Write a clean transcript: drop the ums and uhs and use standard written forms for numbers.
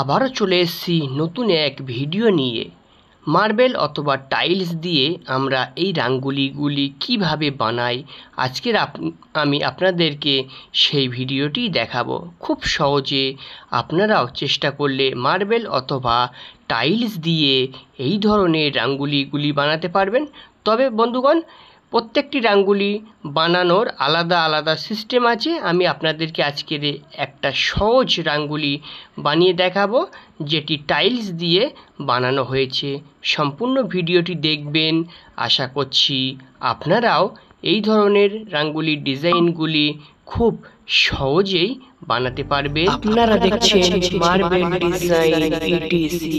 আবারও চলে এসেছি নতুন এক ভিডিও নিয়ে। মার্বেল অথবা টাইলস দিয়ে আমরা এই রাঙ্গুলিগুলি কিভাবে বানাই, আজকের আমি আপনাদেরকে সেই ভিডিওটি দেখাবো। খুব সহজে আপনারাও চেষ্টা করলে মার্বেল অথবা টাইলস দিয়ে এই ধরনের রাঙ্গুলিগুলি বানাতে পারবেন। তবে বন্ধুগণ, প্রত্যেকটি রাঙ্গুলি বানানোর আলাদা আলাদা সিস্টেম আছে। আমি আপনাদেরকে আজকের একটা সহজ রাঙ্গুলি বানিয়ে দেখাবো, যেটি টাইলস দিয়ে বানানো হয়েছে। সম্পূর্ণ ভিডিওটি দেখবেন। আশা করছি আপনারাও এই ধরনের রাঙ্গুলির ডিজাইনগুলি খুব সহজেই বানাতে পারবেন। আপনারা দেখছেন মার্বেল ডিজাইন ইটিসি।